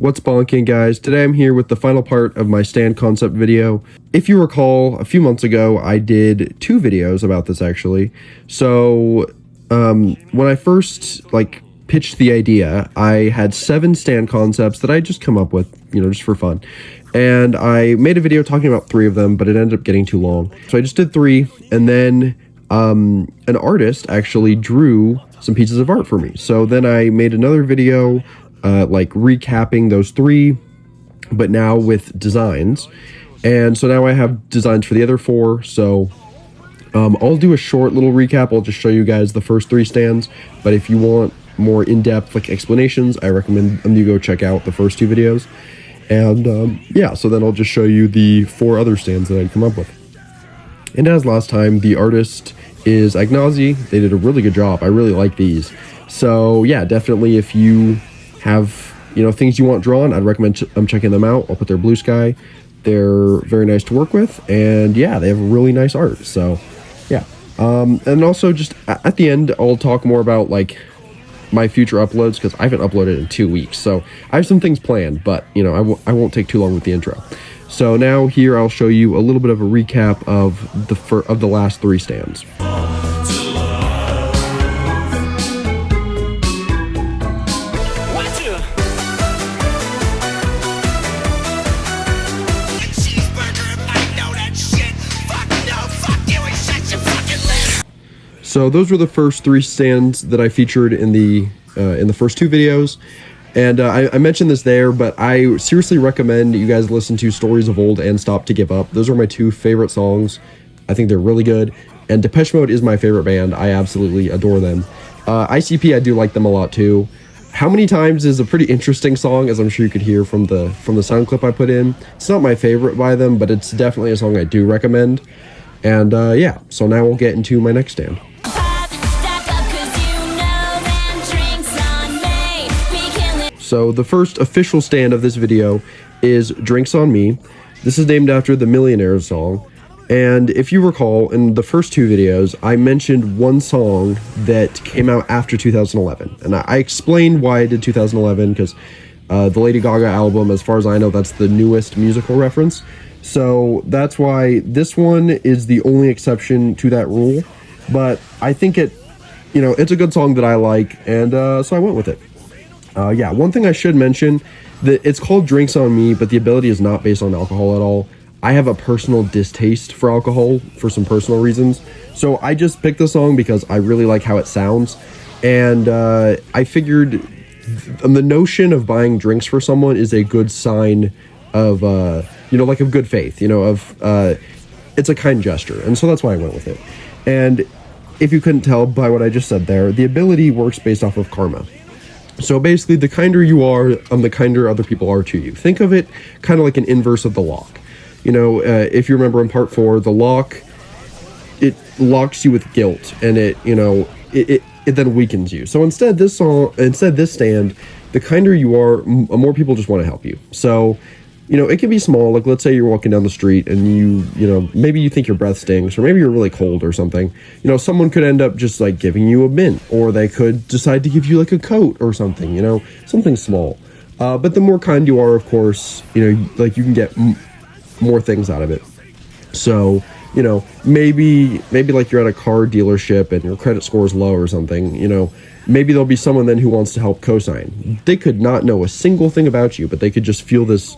What's bonking, guys? Today I'm here with the final part of my stand concept video. If you recall, a few months ago I did 2 videos about this actually. So when I first pitched the idea, I had 7 stand concepts that I just come up with, just for fun. And I made a video talking about 3 of them, but it ended up getting too long. So I just did 3, and then an artist actually drew some pieces of art for me. So then I made another video recapping those 3, but now with designs. And so now I have designs for the other 4. So I'll do a short little recap. I'll just show you guys the first 3 stands, but if you want more in-depth explanations, I recommend you go check out the first 2 videos. And yeah, so then I'll just show you the 4 other stands that I'd come up with. And as last time, the artist is Agnozy. They did a really good job. I really like these. So yeah, definitely if you have things you want drawn, I'd recommend checking them out. I'll put their bluesky. They're very nice to work with, and yeah, they have really nice art. So yeah, and also just at the end I'll talk more about my future uploads, because I haven't uploaded in 2 weeks. So I have some things planned, but I won't take too long with the intro. So now here I'll show you a little bit of a recap of the last 3 stands. So those were the first 3 stands that I featured in the first 2 videos, and I mentioned this there, but I seriously recommend you guys listen to Stories of Old and Stop to Give Up. Those are my 2 favorite songs. I think they're really good, and Depeche Mode is my favorite band. I absolutely adore them. ICP, I do like them a lot too. How Many Times is a pretty interesting song, as I'm sure you could hear from the sound clip I put in. It's not my favorite by them, but it's definitely a song I do recommend. And yeah, so now we'll get into my next stand. So the first official stand of this video is Drinks on Me. This is named after the Millionaires song. And if you recall, in the first 2 videos, I mentioned one song that came out after 2011. And I explained why I did 2011, because the Lady Gaga album, as far as I know, that's the newest musical reference. So that's why this one is the only exception to that rule. But I think it's a good song that I like, and so I went with it. Yeah, one thing I should mention, that it's called Drinks on Me, but the ability is not based on alcohol at all. I have a personal distaste for alcohol for some personal reasons, so I just picked the song because I really like how it sounds, and I figured the notion of buying drinks for someone is a good sign of, of good faith, it's a kind gesture, and so that's why I went with it. And if you couldn't tell by what I just said there, the ability works based off of karma. So basically, the kinder you are, the kinder other people are to you. Think of it kind of like an inverse of the lock. If you remember in part 4, the lock, it locks you with guilt, and it then weakens you. So instead this stand, the kinder you are, more people just want to help you. So it can be small. Let's say you're walking down the street and maybe you think your breath stinks, or maybe you're really cold or something. Someone could end up just giving you a mint, or they could decide to give you a coat or something, something small. But the more kind you are, of course, you can get more things out of it. So, maybe you're at a car dealership and your credit score is low or something, maybe there'll be someone then who wants to help co-sign. They could not know a single thing about you, but they could just feel this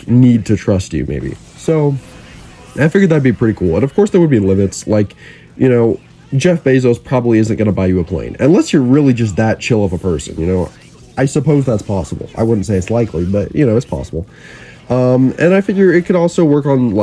need to trust you, maybe. So I figured that'd be pretty cool. And of course there would be limits, Jeff Bezos probably isn't going to buy you a plane unless you're really just that chill of a person. I suppose that's possible. I wouldn't say it's likely, but it's possible. And I figure it could also work on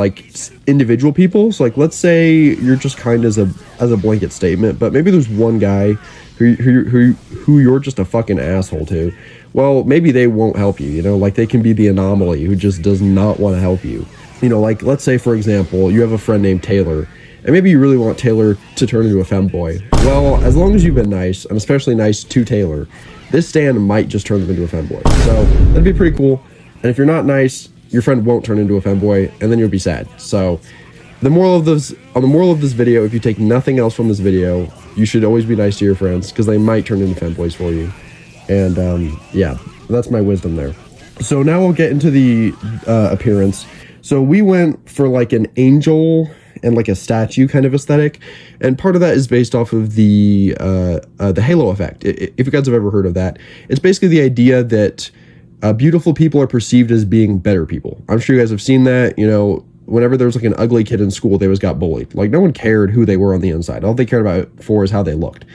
individual people. So let's say you're just kind as a blanket statement, but maybe there's one guy who you're just a fucking asshole to. Well, maybe they won't help you, they can be the anomaly who just does not want to help you. Let's say, for example, you have a friend named Taylor, and maybe you really want Taylor to turn into a femboy. Well, as long as you've been nice, and especially nice to Taylor, this stand might just turn them into a femboy. So that'd be pretty cool. And if you're not nice, your friend won't turn into a femboy, and then you'll be sad. So the moral of this video, if you take nothing else from this video, you should always be nice to your friends, because they might turn into femboys for you. And yeah, that's my wisdom there. So now we'll get into the appearance. So we went for like an angel and like a statue kind of aesthetic, and part of that is based off of the halo effect. If you guys have ever heard of that, it's basically the idea that beautiful people are perceived as being better people. I'm sure you guys have seen that. You know, whenever there was like an ugly kid in school, they always got bullied. Like no one cared who they were on the inside. All they cared about for is how they looked.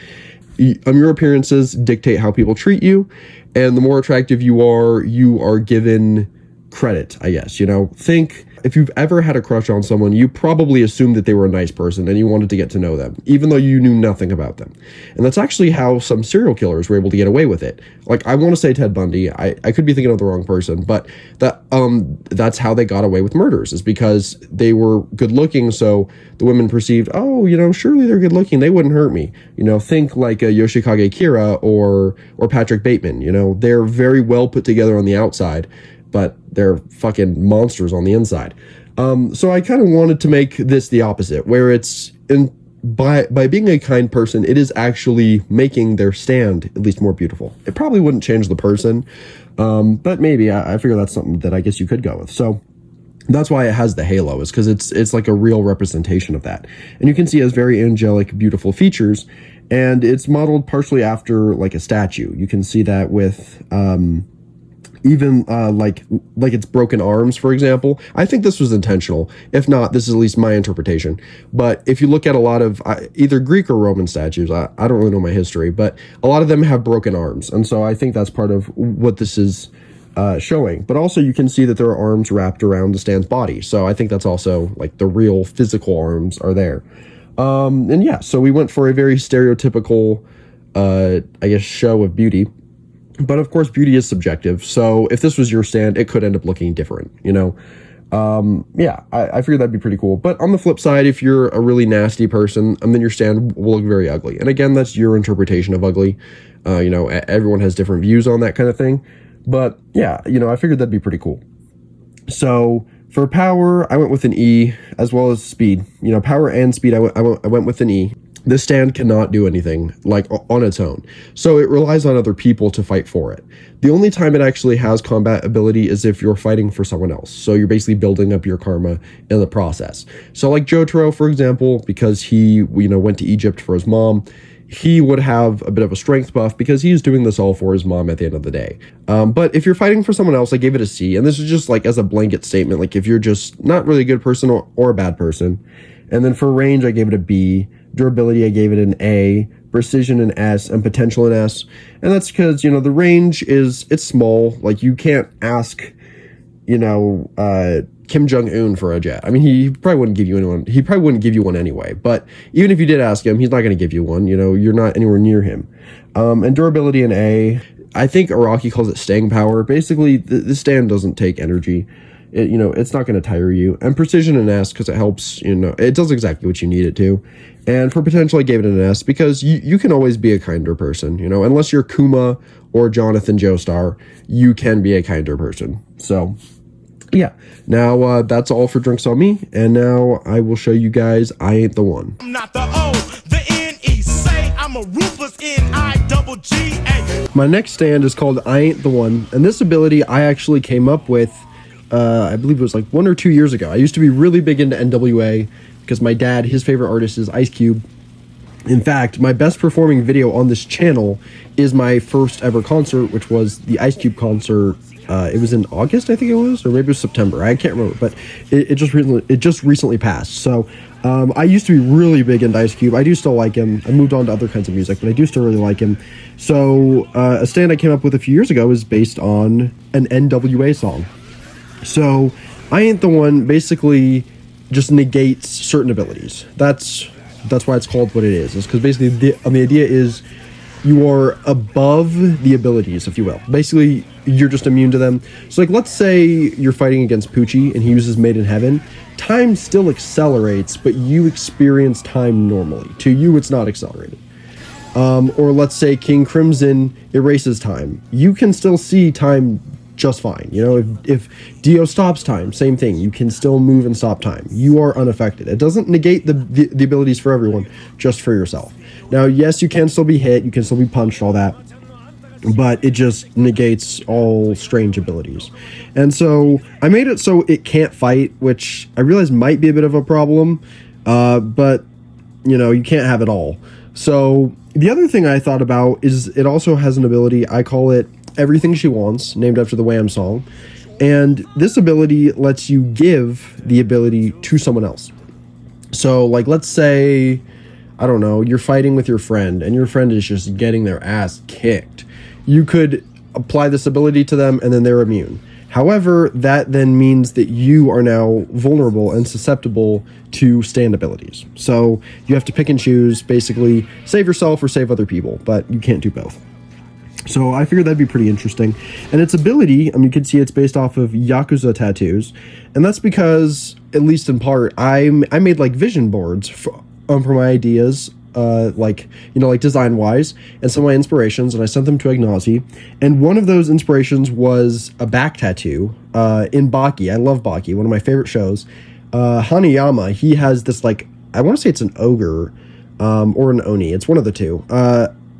Your appearances dictate how people treat you, and the more attractive you are given credit, I guess. You know, think if you've ever had a crush on someone, you probably assumed that they were a nice person and you wanted to get to know them, even though you knew nothing about them. And that's actually how some serial killers were able to get away with it. Like, I want to say Ted Bundy. I could be thinking of the wrong person, but that's how they got away with murders, is because they were good looking. So the women perceived, oh, you know, surely they're good looking, they wouldn't hurt me. You know, think like a Yoshikage Kira or Patrick Bateman. You know, they're very well put together on the outside, but they're fucking monsters on the inside. So I kind of wanted to make this the opposite, where it's by being a kind person, it is actually making their stand at least more beautiful. It probably wouldn't change the person, but maybe I figure that's something that I guess you could go with. So that's why it has the halo, is because it's like a real representation of that. And you can see it has very angelic, beautiful features, and it's modeled partially after like a statue. You can see that with even like its broken arms, for example. I think this was intentional. If not, this is at least my interpretation. But if you look at a lot of either Greek or Roman statues, I don't really know my history, but a lot of them have broken arms. And so I think that's part of what this is showing. But also you can see that there are arms wrapped around the stand's body. So I think that's also like the real physical arms are there. And yeah, so we went for a very stereotypical, I guess, show of beauty. But of course, beauty is subjective. So if this was your stand, it could end up looking different, you know? Yeah, I figured that'd be pretty cool. But on the flip side, if you're a really nasty person, then your stand will look very ugly. And again, that's your interpretation of ugly. You know, everyone has different views on that kind of thing. But yeah, you know, I figured that'd be pretty cool. So for power, I went with an E, as well as speed. You know, power and speed, I went with an E. This stand cannot do anything like on its own, so it relies on other people to fight for it. The only time it actually has combat ability is if you're fighting for someone else, so you're basically building up your karma in the process. So like Jotaro, for example, because he, you know, went to Egypt for his mom, he would have a bit of a strength buff because he's doing this all for his mom at the end of the day. But if you're fighting for someone else, I gave it a C, and this is just like as a blanket statement, like if you're just not really a good person or a bad person. And then for range, I gave it a B. Durability, I gave it an A. Precision, an S. And potential, an S. And that's because, you know, the range it's small. Like, you can't ask, you know, Kim Jong-un for a jet. I mean, he probably wouldn't give you anyone. He probably wouldn't give you one anyway. But even if you did ask him, he's not going to give you one. You know, you're not anywhere near him. And durability, an A. I think Araki calls it staying power. Basically, the stand doesn't take energy. You know, it's not going to tire you. And precision, an S, because it helps, you know, it does exactly what you need it to. And for potential, I gave it an S, because you can always be a kinder person, you know, unless you're Kuma or Jonathan Joestar, you can be a kinder person. So, yeah. Now, that's all for Drinks on Me, and now I will show you guys I Ain't the One. I'm not the O, the N-E, say I'm a ruthless N-I-double-G-A. My next stand is called I Ain't the One, and this ability I actually came up with I believe it was like 1 or 2 years ago. I used to be really big into NWA because my dad, his favorite artist is Ice Cube. In fact, my best performing video on this channel is my first ever concert, which was the Ice Cube concert. It was in August, I think it was, or maybe it was September. I can't remember, but it just recently passed. So I used to be really big into Ice Cube. I do still like him. I moved on to other kinds of music, but I do still really like him. So a stand I came up with a few years ago is based on an NWA song. So, I Ain't the One basically just negates certain abilities. That's why it's called what it is. It's because basically the idea is you are above the abilities, if you will. Basically, you're just immune to them. So, like, let's say you're fighting against Poochie and he uses Made in Heaven. Time still accelerates, but you experience time normally. To you, it's not accelerated. Or let's say King Crimson erases time. You can still see time just fine. You know, if Dio stops time, same thing. You can still move and stop time. You are unaffected. It doesn't negate the abilities for everyone, just for yourself. Now, yes, you can still be hit. You can still be punched, all that. but it just negates all strange abilities. And so I made it so it can't fight, which I realize might be a bit of a problem, but you know, you can't have it all. So the other thing I thought about is it also has an ability, I call it Everything She Wants, named after the Wham song. And this ability lets you give the ability to someone else. So, like, let's say, I don't know, you're fighting with your friend, and your friend is just getting their ass kicked. You could apply this ability to them, and then they're immune. However, that then means that you are now vulnerable and susceptible to stand abilities. So you have to pick and choose, basically, save yourself or save other people, but you can't do both. So I figured that'd be pretty interesting. And its ability, you can see it's based off of Yakuza tattoos. And that's because, at least in part, I made like vision boards for my ideas, like design-wise, and some of my inspirations, and I sent them to Agnozy. And one of those inspirations was a back tattoo in Baki. I love Baki, one of my favorite shows. Hanayama, he has this, like, I want to say it's an ogre or an oni. It's one of the two.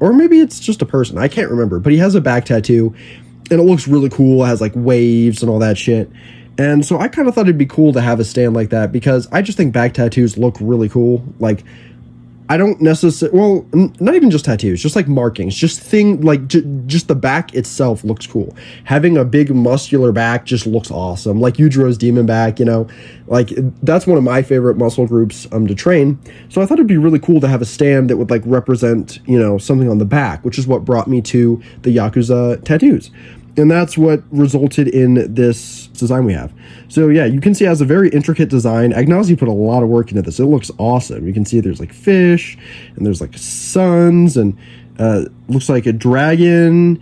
Or maybe it's just a person. I can't remember. But he has a back tattoo, and it looks really cool. It has, like, waves and all that shit. And so I kind of thought it'd be cool to have a stand like that, because I just think back tattoos look really cool. Like, I don't necessarily, well, not even just tattoos, just like markings, just just the back itself looks cool. Having a big muscular back just looks awesome. Like Yujiro's demon back, you know, like that's one of my favorite muscle groups to train. So I thought it'd be really cool to have a stand that would like represent, you know, something on the back, which is what brought me to the Yakuza tattoos. And that's what resulted in this design we have. So yeah, you can see it has a very intricate design. Agnozy put a lot of work into this. It looks awesome. You can see there's like fish, and there's like suns, and looks like a dragon,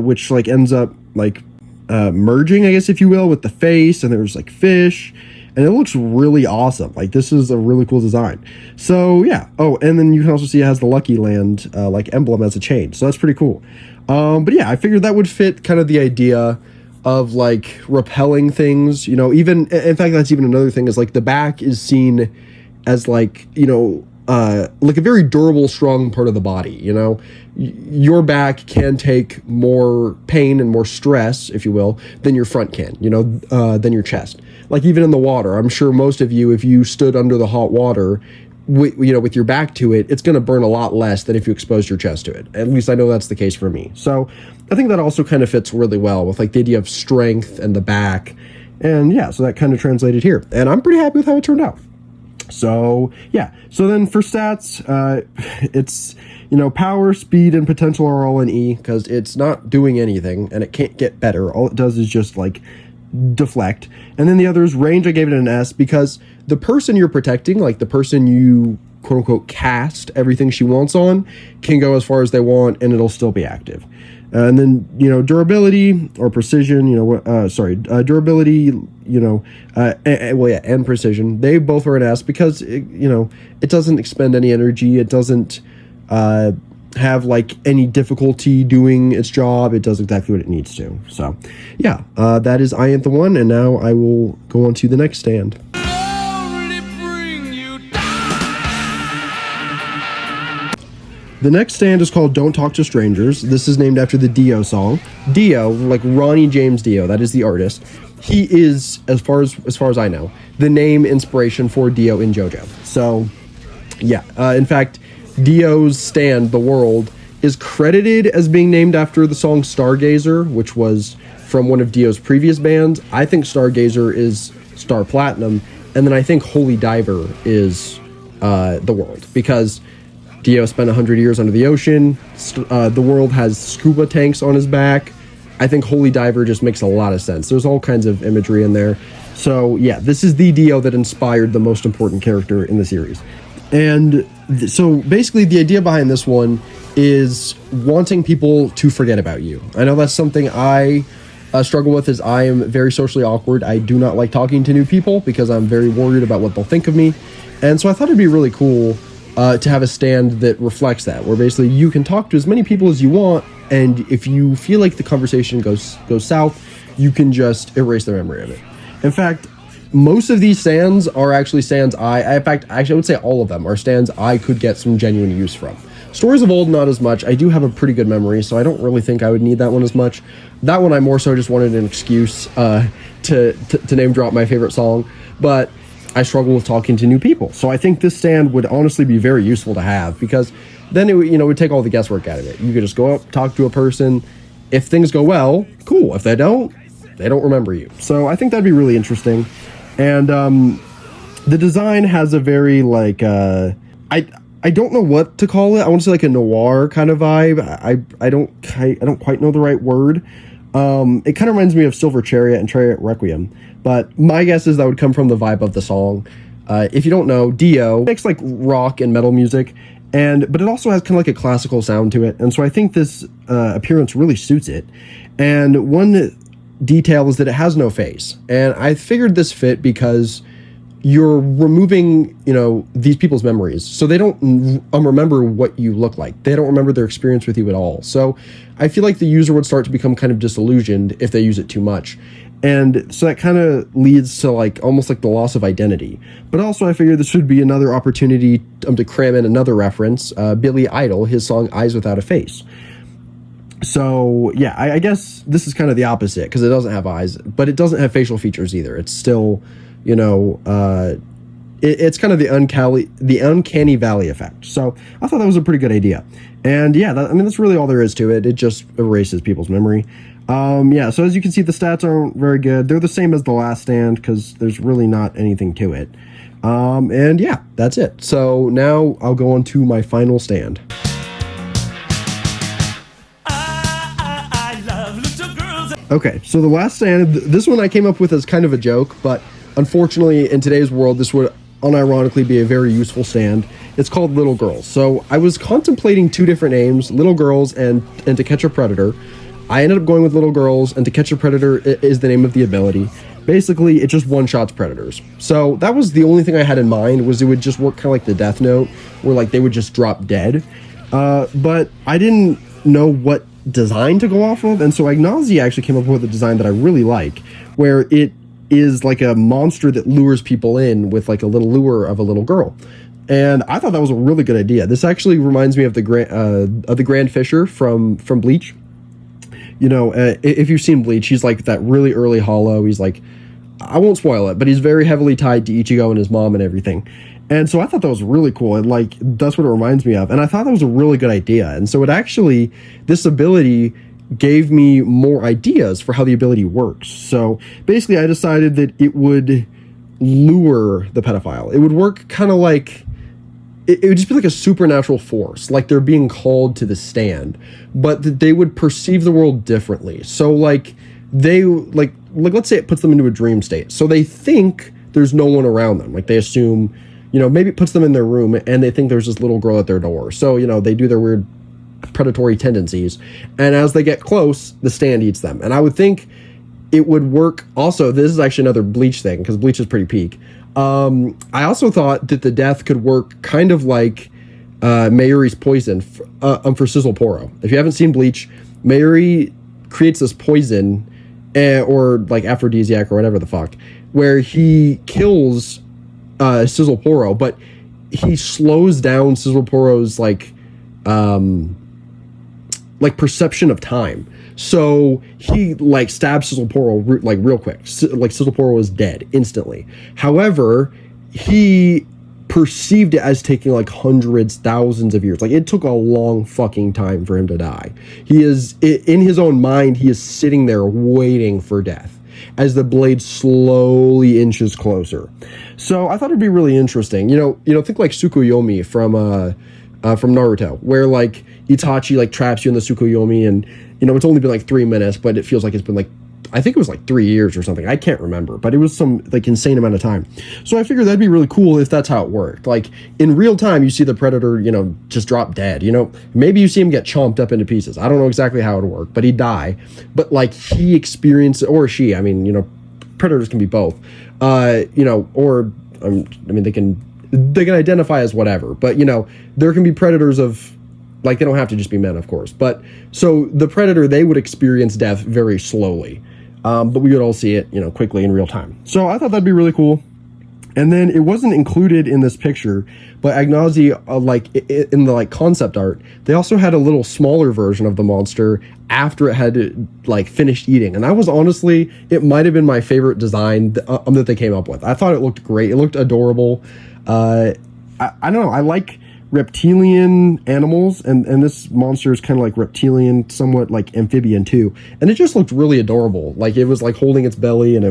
which like ends up like merging, I guess, if you will, with the face, and there's like fish, and it looks really awesome. Like, this is a really cool design. So yeah. Oh, and then you can also see it has the Lucky Land like emblem as a chain. So that's pretty cool. But yeah, I figured that would fit kind of the idea of like repelling things, you know. Even in fact, that's even another thing, is like the back is seen as like, you know, like a very durable, strong part of the body, you know. Your back can take more pain and more stress, if you will, than your front can, you know, than your chest. Like even in the water, I'm sure most of you, if you stood under the hot water, with your back to it, it's going to burn a lot less than if you exposed your chest to it. At least I know that's the case for me. So I think that also kind of fits really well with like the idea of strength and the back. And yeah, so that kind of translated here. And I'm pretty happy with how it turned out. So yeah, so then for stats, it's, you know, power, speed, and potential are all in E, because it's not doing anything and it can't get better. All it does is just like deflect. And then the others, range, I gave it an S, because the person you're protecting, like the person you quote unquote cast Everything She Wants on, can go as far as they want and it'll still be active. And then, you know, durability or precision, you know, durability, you know, and precision, they both are an S, because you know, it doesn't expend any energy. It doesn't have like any difficulty doing its job. It does exactly what it needs to. So yeah, that is I Ain't the One, and now I will go on to the next stand. The next stand is called Don't Talk to Strangers. This is named after the Dio song. Dio, like Ronnie James Dio, that is the artist. He is, as far as I know, the name inspiration for Dio in JoJo. So yeah, in fact, Dio's stand, The World, is credited as being named after the song Stargazer, which was from one of Dio's previous bands. I think Stargazer is Star Platinum, and then I think Holy Diver is The World, because Dio spent 100 years under the ocean. The World has scuba tanks on his back. I think Holy Diver just makes a lot of sense. There's all kinds of imagery in there. So yeah, this is the Dio that inspired the most important character in the series. And so basically the idea behind this one is wanting people to forget about you. I know that's something I struggle with, as I am very socially awkward. I do not like talking to new people because I'm very worried about what they'll think of me. And so I thought it'd be really cool to have a stand that reflects that, where basically you can talk to as many people as you want, and if you feel like the conversation goes south, you can just erase the memory of it. In fact, most of these stands are actually stands I would say all of them are stands I could get some genuine use from. Stories of Old, not as much. I do have a pretty good memory, so I don't really think I would need that one as much. That one I more so just wanted an excuse to name drop my favorite song, but I struggle with talking to new people. So I think this stand would honestly be very useful to have, because then it would take all the guesswork out of it. You could just go up, talk to a person. If things go well, cool. If they don't remember you. So I think that'd be really interesting. And the design has a very like I don't know what to call it. I want to say like a noir kind of vibe. I don't quite know the right word. It kind of reminds me of Silver Chariot and Chariot Requiem, but my guess is that would come from the vibe of the song. If you don't know, Dio makes like rock and metal music, but it also has kind of like a classical sound to it, and so I think this appearance really suits it. And one detail is that it has no face, and I figured this fit because you're removing, these people's memories. So they don't remember what you look like. They don't remember their experience with you at all. So I feel like the user would start to become kind of disillusioned if they use it too much. And so that kind of leads to like almost like the loss of identity. But also I figured this would be another opportunity to cram in another reference, Billy Idol, his song Eyes Without a Face. So yeah, I guess this is kind of the opposite, because it doesn't have eyes, but it doesn't have facial features either. It's still, it's kind of the uncanny valley effect. So I thought that was a pretty good idea. And yeah, that's really all there is to it. It just erases people's memory. Yeah, so as you can see, the stats aren't very good. They're the same as the last stand, because there's really not anything to it. And yeah, that's it. So now I'll go on to my final stand. Okay, so the last stand, this one I came up with as kind of a joke, but unfortunately in today's world, this would unironically be a very useful stand. It's called Little Girls. So I was contemplating two different names, Little Girls and To Catch a Predator. I ended up going with Little Girls, and To Catch a Predator is the name of the ability. Basically, it just one-shots predators. So that was the only thing I had in mind, was it would just work kind of like the Death Note, where like they would just drop dead. But I didn't know what design to go off of, and so Agnozy actually came up with a design that I really like, where it is like a monster that lures people in with like a little lure of a little girl. And I thought that was a really good idea. This actually reminds me of the Grand Fisher from Bleach. If you've seen Bleach, he's like that really early hollow. He's like, I won't spoil it, but he's very heavily tied to Ichigo and his mom and everything. And so I thought that was really cool, and like that's what it reminds me of. And I thought that was a really good idea. And so this ability gave me more ideas for how the ability works. So basically I decided that it would lure the pedophile. It would work kind of like, it would just be like a supernatural force, like they're being called to the stand, but that they would perceive the world differently. So like they like let's say it puts them into a dream state. So they think there's no one around them. Like they assume, maybe it puts them in their room and they think there's this little girl at their door. So, they do their weird predatory tendencies. And as they get close, the stand eats them. And I would think it would work. Also, this is actually another Bleach thing, because Bleach is pretty peak. I also thought that the death could work kind of like Mayuri's poison for Sizzle Poro. If you haven't seen Bleach, Mayuri creates this poison, or like aphrodisiac or whatever the fuck, where he kills Sizzle Poro, but he slows down Sizzle Poro's like perception of time. So he like stabs Sizzle Poro real quick. Like Sizzle Poro is dead instantly. However, he perceived it as taking like hundreds, thousands of years. Like it took a long fucking time for him to die. He is in his own mind. He is sitting there waiting for death as the blade slowly inches closer. So I thought it'd be really interesting. Think like Tsukuyomi from Naruto, where like Itachi like traps you in the Tsukuyomi, and it's only been like 3 minutes, but it feels like it's been like, I think it was like 3 years or something. I can't remember, but it was some like insane amount of time. So I figured that'd be really cool if that's how it worked. Like in real time, you see the predator, just drop dead. Maybe you see him get chomped up into pieces. I don't know exactly how it would work, but he'd die. But like he experienced, or she, predators can be both. They can identify as whatever, but there can be predators of, like, they don't have to just be men, of course. But so the predator, they would experience death very slowly, but we would all see it, quickly in real time. So I thought that'd be really cool. And then it wasn't included in this picture, but Agnozy, in the like concept art, they also had a little smaller version of the monster after it had like finished eating. And that was honestly, it might have been my favorite design that they came up with. I thought it looked great. It looked adorable. I don't know. I like reptilian animals, and this monster is kind of like reptilian, somewhat like amphibian too, and it just looked really adorable. Like it was like holding its belly, and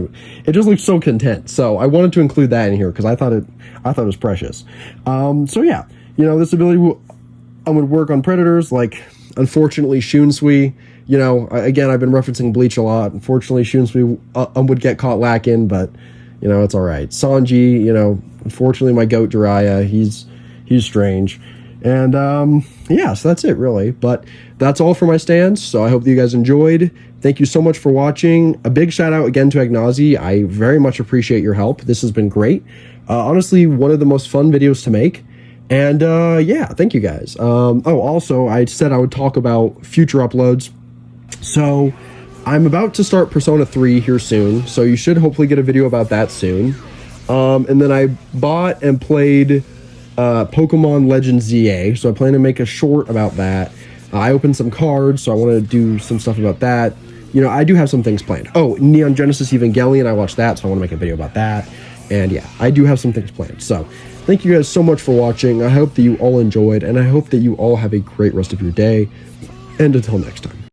it just looked so content. So I wanted to include that in here because I thought it was precious. So yeah, you know, this ability would work on predators. Like, unfortunately, Shunsui, you know, again, I've been referencing Bleach a lot. Unfortunately, Shunsui would get caught lacking, but you know, it's all right. Sanji, you know, unfortunately, my goat Jiraiya, he's strange. And yeah, so that's it really. But that's all for my stands. So I hope that you guys enjoyed. Thank you so much for watching. A big shout out again to Agnozy. I very much appreciate your help. This has been great. Honestly, one of the most fun videos to make. And yeah, thank you guys. Oh, also, I said I would talk about future uploads. So I'm about to start Persona 3 here soon. So you should hopefully get a video about that soon. And then I bought and played Pokemon Legends ZA, so I plan to make a short about that. I opened some cards, so I want to do some stuff about that. You know, I do have some things planned. Oh, Neon Genesis Evangelion, I watched that, so I want to make a video about that. And yeah, I do have some things planned. So thank you guys so much for watching. I hope that you all enjoyed, and I hope that you all have a great rest of your day. And until next time.